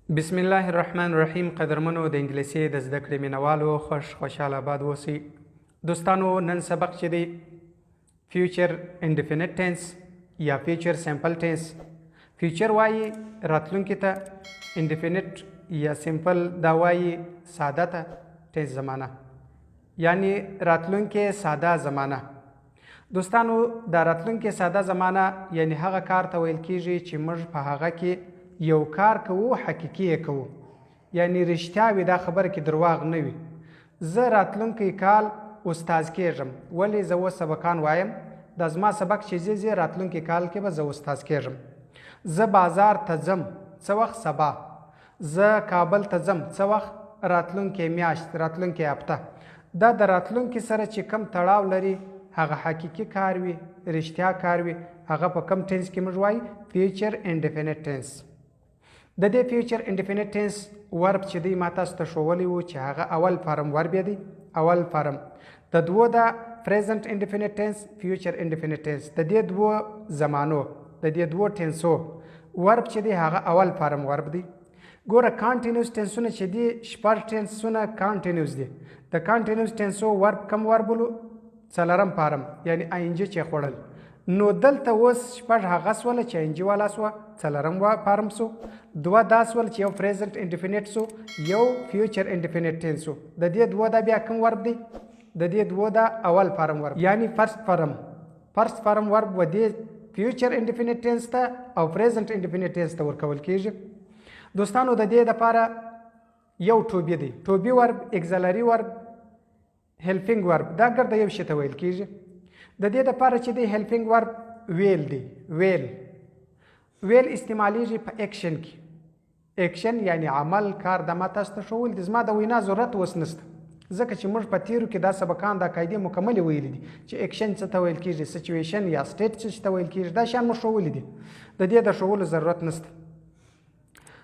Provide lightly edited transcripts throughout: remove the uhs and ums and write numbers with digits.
بسم الله الرحمن الرحیم. قدرمنو د انګلیسي د زده کړې مینوالو خوشحاله آباد اوسئ. دوستانو نن سبق چې دی فیوچر انډیفینټ ټینس یا فیوچر سمپل ټینس. فیوچر وایي راتلونکي ته، انډیفینټ یا سمپل دا وایي ساده ته ټینس زمانه، یعنی راتلونکي ساده زمانه. دوستانو دا راتلونکي ساده زمانه یعنی هغه کار ته ویل کیږي چې موږ په هغه کې یو کار کوو، حقیقي یې کوو، یعنی رښتیا وي، دا خبره کې درواغ نه وي. زه راتلونکی کال استاد کېږم. ولې زه اوس سبقان وایم؟ دا زما سبق چې زه راتلونکی کال کې به زه استاد کېږم. زه بازار ته ځم څه وخت؟ سبا. زه کابل ته ځم څه وخت؟ راتلونکی میاشت، راتلونکی هفته. دا د راتلونکي سره چې کم تړاو لري هغه حقیقي کار وي، رښتیا کار وي، هغه په کم ټینس کې موږ وایي فیوچر انډیفینټ ټینس. د دې فیوچر انډیفینټ ټینس ورب چې دی ما تاسو ته ښوولی و چې هغه اول فارم ورب یې دی. اول فارم د دوو د پریزنټ انډیفینټ ټینس، فیوچر انډیفینټ ټینس، د دې دوو زمانو، د دې دوو ټینسو ورب چې دی هغه اول فارم ورب دی. ګوره کانټینیوس ټینسونه چې دي شپږ ټینسونه کانټینیوس دي. د کانټینیوس ټینسو ورب کم ورب ولو؟ څلورم فارم یعنی آینجي چې خوړل. نو دلته اوس شپږ هغه سوله چې آینجي والا سوه، څلورم فارم سو. دوه دا سول چې یو پریزنټ انډیفینټ سو، یو فیوچر انډیفینټ ټینس سو. د دې دوه دا بیا کوم ورب دی؟ د دې دوه دا اول فارم ورب یعنی فرست فارم ورب و دې فیوچر انډیفینټ ټینس ته او پریزنټ انډیفینټ ټینس ته ورکول کیږي. دوستانو د دې دپاره یو ټوبي دی، ټوبي ورب، اګزلري ورب، هیلپینګ ورب. دا ګرده یو شي ته ویل کیږي. د دې دپاره چې دی هیلپینګ ورب ویل دی. ویل استعمالیږي په ایکشن کې. ایکشن یعنی عمل، کار. د ما تاسو ته ښوول دي، زما د وینا ضرورت اوس نشته، ځکه چې موږ په تیرو کې دا سبقان دا قاعدې مکملې ویلي دي چې ایکشن څه ته ویل کیږي، سچویشن یا سټیټ څه ته ویل کیږي. دا شیان موږ ښوولي دي، د دې د ښوولو ضرورت نشته.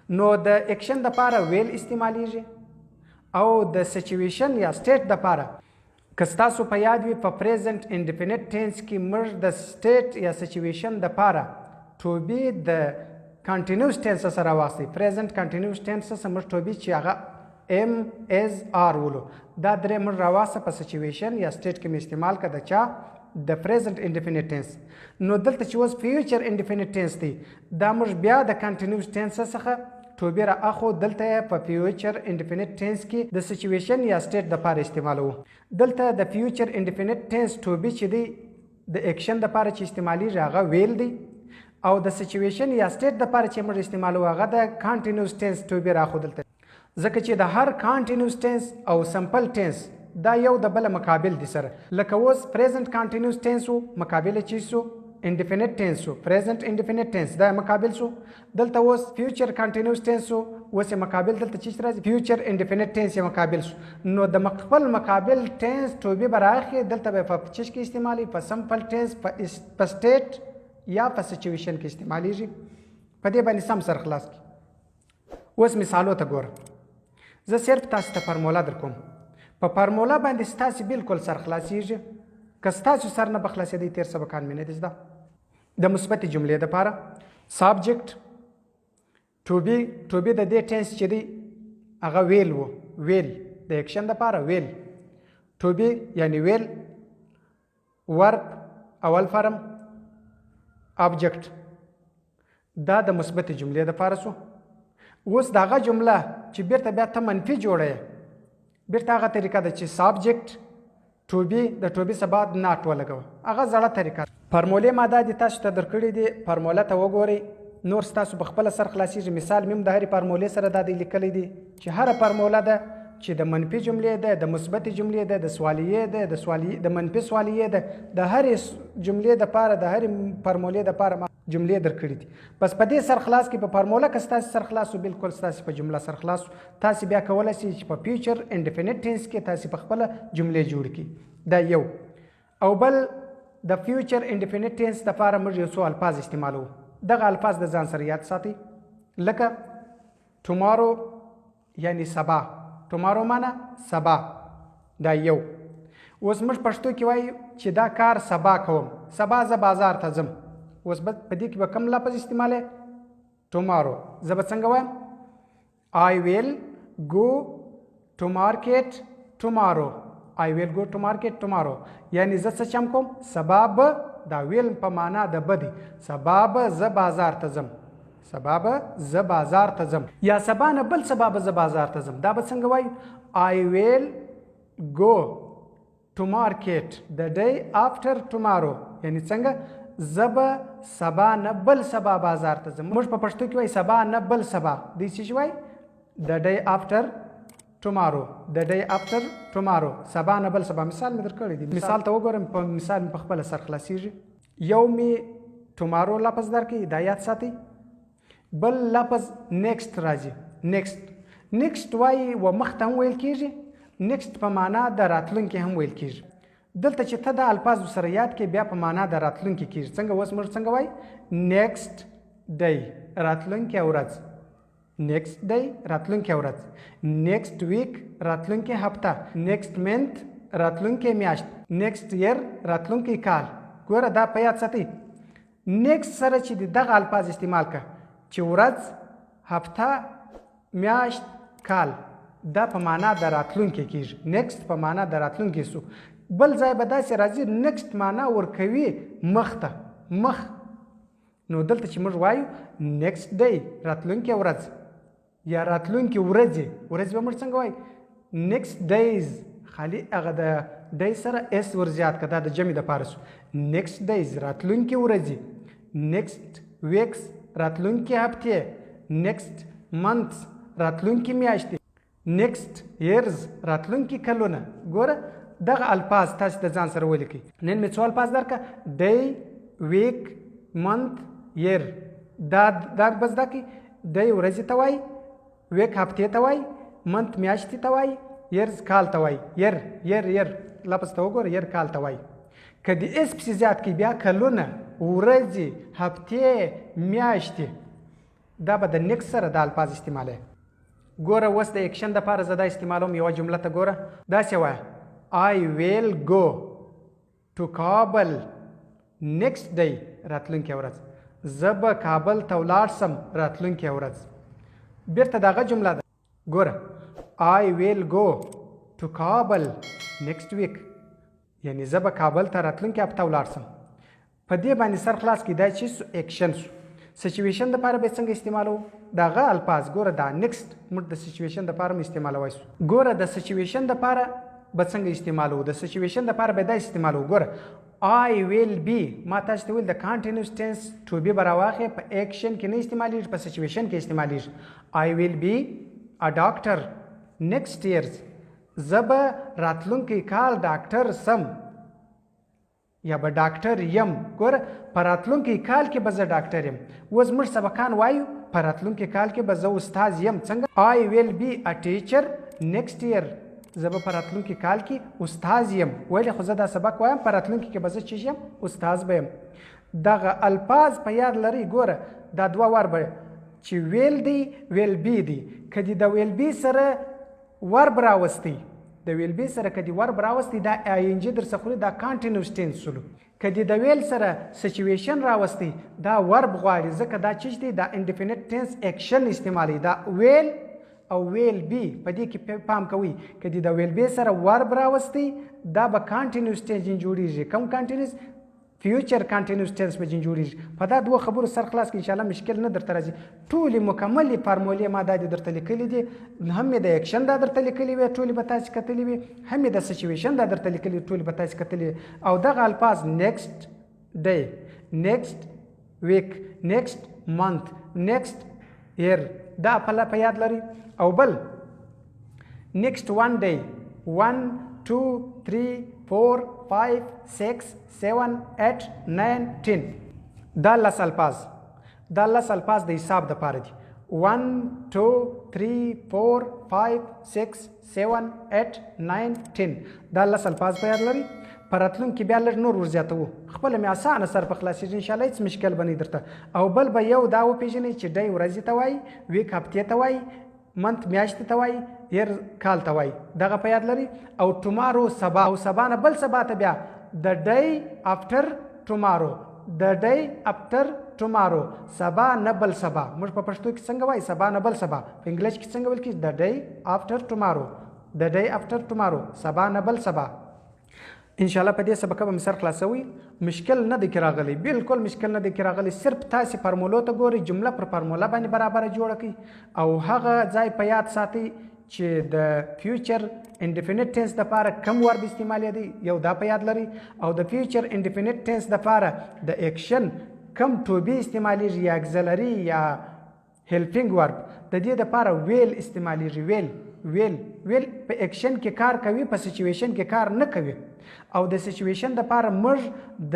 نو د ایکشن دپاره ویل استعمالیږي او د سچویشن یا سټیټ دپاره که ستاسو په یاد وي په پریزنټ انډیفینټ ټینس کې موږ د سټیټ یا سچویشن دپاره ټوبي د کانټینیوس ټینس سره واخلئ. پریزنټ کانټینیوس ټینس سره موږ ټوبي چې هغه ام از آر ولو، دا درې موږ راواسته په سچویشن یا سټیټ کې مې استعمال کړه د چا؟ د پریزنټ انډیفینټ ټینس. نو دلته چې اوس فیوچر انډیفینټ ټینس دی، دا موږ بیا د کانټینیوس ټینس څخه ټوبي را اخو، دلته یې په فیوچر انډیفینټ ټینس کې د سچویشن یا سټیټ دپاره استعمالوو. دلته د فیوچر انډیفینټ ټینس ټوبي چې دی د ایکشن دپاره چې استعمالیږي هغه ویل دی، او د سچویشن یا سټیټ دپاره چې موږ استعمالوو هغه د کانټینیوس ټینس ټوبي را اخو دلته، ځکه چې د هر کانټینیوس ټینس او سمپل ټینس دا یو د بله مقابل دي سره. لکه اوس پریزنټ کانټینیوس ټینس و، مقابل چی سو؟ انډیفینټ ټینس و. پریزنټ انډیفینټ ټینس دا مقابل سو. دلته اوس فیوچر کانټینیوس ټینس و، اوس یې مقابل دلته چی راځي؟ فیوچر انډیفینټ ټینس یې مقابل سو. نو د خپل مقابل ټینس ټوبي به رااخلي، دلته به په چش کې استعمالي، په سمپل ټینس، په سټیټ یا په سچویشن کې استعمالیږي. په دې باندې سم سر خلاص کی. اوس مثالو ته ګوره. زه صرف تاسو ته فارمولا در کوم. په فارمولا باندې ستاسو بالکل سر خلاصیږي. که ستاسو سر نه به خلاصېدی، تېر سبقان مې نه دي زده. د مثبتې جملې دپاره سابجیکټ ټوبي د دې ټینس چې دی هغه ویل و. ویل د ایکشن دپاره ویل. ټوبي یعنی ویل. ورب اول فارم. آبجیکټ دا د مثبتې جملې دپاره سو. اوس د هغه جمله چې بیرته بیا ته منفي جوړه، بیرته هغه طریقه ده چې سابجیکټ ټوبي د ټوبي سبا ناټ ولګوه. هغه زړه طریقه. فارمولې ما دا دي تاسو ته درکړي دي، فارموله ته وګورئ، نور ستاسو په خپله سر خلاصیږي. مثال مې هم د هرې فارمولې سره دا دی لیکلی دی چې هره فارموله ده چې د منفي جملې ده، د مثبتې جملې ده، د سوالیې ده، د منفي سوالیې ده، د هرې جملې دپاره، د هرې فارمولې دپاره جملې درکړي دي. بس په دې سر خلاص کې په فارموله که ستاسو سر خلاص و، بالکل ستاسو په جمله سر خلاص و. تاسو بیا کولی شئ چې په فیوچر انډیفینټ ټینس کې تاسو په خپله جملې جوړ کړئ. دا یو. او بل د فیوچر انډیفینټ ټینس دپاره موږ یو څو الفاظ استعمالوو. دغه الفاظ د ځان سره یاد ساتئ، لکه ټومارو یعنی سبا. ټومارو معنا سبا. دا یو. اوس موږ پښتو کې وایو چې دا کار سبا کوم. سبا زه بازار ته ځم. اوس په دې کې به کوم لفظ استعمالی؟ ټومارو. زه به څنګه وایم؟ I will go to market tomorrow. I will go to market tomorrow. یعنی زه څه چم کوم؟ سبا به، دا ویل په معنا د به دی، سبا به زه بازار ته ځم، سبا به زه بازار ته ځم. یا سبا نه بل سبا به زه بازار ته ځم. دا به څنګه وایو؟ I will go to market the day after tomorrow. یعنی څنګه؟ زه به سبا نه بل سبا بازار ته ځم. موږ په پښتو کې وایي سبا نه بل سبا، دوی څه وایي؟ the day after tomorrow. the day after tomorrow. سبا نه بل سبا. مثال مې درکړی دی، مثال ته وګورم، په مثال مې په خپله سر خلاصیږي. یو مې tomorrow لفظ درکړي، دا یاد ساتئ. بل لفظ next راځي. next وایي و مخته هم ویل کېږي، next په معنا د راتلونکي هم ویل کېږي. دلته چې ته دا الفاظ سره یاد کړې بیا په معنا د راتلونکي کېږي. څنګه اوس موږ څنګه وایي؟ next day راتلونکې ورځ، next day راتلونکې ورځ، next week راتلونکې هفته، next month راتلونکې میاشت، next year راتلونکې کال. ګوره دا په یاد ساتئ. next سره چې دغه الفاظ استعمال کړه چې ورځ، هفته، میاشت، کال، دا په معنا د راتلونکي کېږي. next په معنا د راتلونکي سو. بل ځای به داسې راځي next معنا ورکوي مخ ته، مخ. نو دلته چې موږ وایو next day راتلونکې ورځ یا راتلونکې ورځې، ورځې به موږ څنګه وایو؟ next days. خالي هغه د day سره اس ورزیات کړه، دا د جمع دپاره سو. next days راتلونکې ورځې، next weeks راتلونکې هفتې، next months راتلونکې میاشتې، next years راتلونکې کلونه. ګوره دغه الفاظ تاسو د ځان سره ولیکئ. نن مې څو الفاظ درکړه؟ day، week، month، year. دا به زده کړئ. day ورځې ته وایي، week هفتې ته وایي، month میاشتې ته وایي، years کال ته وایي. year لفظ ته وګوره، year کال ته وایي. که د اس پسې زیات کړئ بیا کلونه، ورځې، هفتې، میاشتې، دا به د next سره د الفاظ استعمالوي. ګوره اوس د اکشن دپاره زه دا استعمالوم. یوه جمله ته ګوره، داسې وایه I will go to Kabul next day راتلونکې ورځ. زه به کابل ته ولاړ سم راتلونکې ورځ. بیرته دغه جمله ده. ګوره I will go to Kabul next week. یعنی زه به کابل ته راتلونکې هفته ولاړ سم. په دې باندې سر خلاص کړي. دا چې سو اکشن سو. سچویشن دپاره به څنګه استعمالو؟ دغه الفاظ ګوره دا next موږ د سچویشن دپاره م استعمالوی سو. ګوره د سچویشن دپاره به څنګه استعمالو؟ د سچویشن دپاره به دا استعمالو. ګوره I will be، ما تاسو ته ویل د continuous tense to be به راواخلې، په اکشن کې نه استعمالیږي، په سچویشن کې استعمالیږي. I will be a doctor next year. زه به راتلونکی کال ډاکټر سم یا به ډاکټر یم. ګوره په راتلونکی کال کې به زه ډاکټر یم. اوس موږ سبقان وایو په راتلونکی کال کې به زه استاد یم. څنګه؟ I will be a teacher next year. زه به په راتلونکي کال کې استاد یم. ولې؟ خو زه دا سبق وایم په راتلونکي کې به زه چې یم استاد به یم. دغه الفاظ په یاد لرئ. ګوره دا دوه ور به چې ویل دی، ویل بی دی. که دې د ویل بی سره ورب راوستی، د ویل بی سره که دې ورب راوستی، دا آی ان جي در څخه خوري، دا کانټینیوس ټینس سلو. که دې د ویل سره سچویشن راوستی، دا ورب غواړي، ځکه دا چې دی دا انډیفینټ ټینس اکشن استعمالوي. دا ویل او ویل بی په دې کې پام کوئ. که دې د ویل بی سره ورب راوستی، دا به کانټینیوس ټینس جوړیږي. کوم کانټینیوس؟ فیوچر کانټینیوس ټینس به جوړیږي. په دا دوه خبرو سر خلاص کړئ، انشاءالله مشکل نه درته راځي. ټولې مکملې فارمولې ما دا دې درته لیکلي دي. هم مې د اکشن دا درته لیکلي وي، ټولې به تاسې کتلې وي. هم مې د سچویشن دا درته لیکلي، ټولې به تاسې کتلې وي. او دغه الفاظ next day، next week، next month، next year، دا په یاد لري. او بل next one day، 1 2 3 4 5 6 7 8 9 10. دا لس الفاظ، دا لس الفاظ د حساب دپاره دي. 1 2 3 4 5 6 7 8 9 10. دا لس الفاظ په یاد لري. په راتلونکي بیا لږ نور ورزیاتوو. خپله مې اسانه سر په خلاصېږي، انشاءالله هېڅ مشکل به نه درته. او بل به یو دا وپېژنئ چې ډی ورځې ته وایي، ویک هفتې ته وایي، منت میاشتې ته وایي، ير کال ته وایي. دغه په یاد لري. او ټمارو سبا، او سبا نه بل سبا ته بیا د ډی افټر ټمارو، د ډی افټر tomorrow. سبا نه بل سبا. موږ په پښتو کې څنګه وایي سبا نه بل سبا. په انګلیش کې څنګه ویل کېږي the day after tomorrow. the day after tomorrow. سبا نه بل سبا. ان شاء الله په دې سبق به سر خلاصوي. مشکل نه دی کې راغلی، بالکل مشکل نه دی کې راغلی. صرف تاسې فارمولو ته ګورئ، جمله پر فارموله باندې برابره جوړه کړئ او هغه ځای په یاد ساتئ چې د فیوچر انډیفینټ ټینس دپاره کم ورب استعمالېدی، یو دا په یاد لرئ، او د فیوچر انډیفینټ ټینس دپاره د ایکشن کم ټو بی استعمالیږي یا اګزلري یا هیلپینګ ورب. د دې دپاره ویل استعمالیږي. ویل په ایکشن کې کار کوي، په سچویشن کې کار نه کوي. او د سچویشن دپاره موږ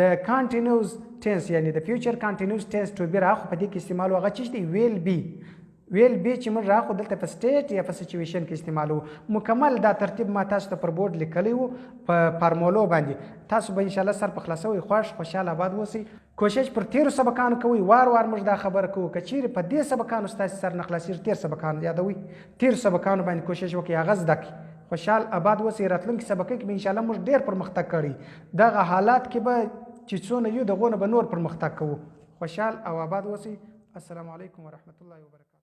د کانټینیوز ټینس یعنی د فیوچر کانټینیوز ټینس ټو بی راخو په دې کې استعمالو. هغه چی دی ویل بی چې موږ راخو دلته په سټیټ یا په سچویشن کې استعمالو. مکمل دا ترتیب ما تاسو ته پر بورډ لیکلی و په فارمولو باندې. تاسو به انشاءالله سر په خلاصوئ. خوشحال آباد اوسئ. کوشش پر تیرو سبقانو کوئ. وار موږ دا خبره کوو که چیرې په دې سبقانو ستاسې سر نه خلاصېږي، تیر سبقان یادوئ، تیر سبقانو باندې کوشش وکړئ هغه زده کړئ. خوشحال آباد اوسئ. راتلونکي سبق کې به انشاءالله موږ ډېر پرمختګ کړی. دغه حالات کې به چې څونه یو دغونه به نور پرمختګ کوو. خوشحال او آباد اوسئ. السلام علیکم ورحمة الله وبرکاته.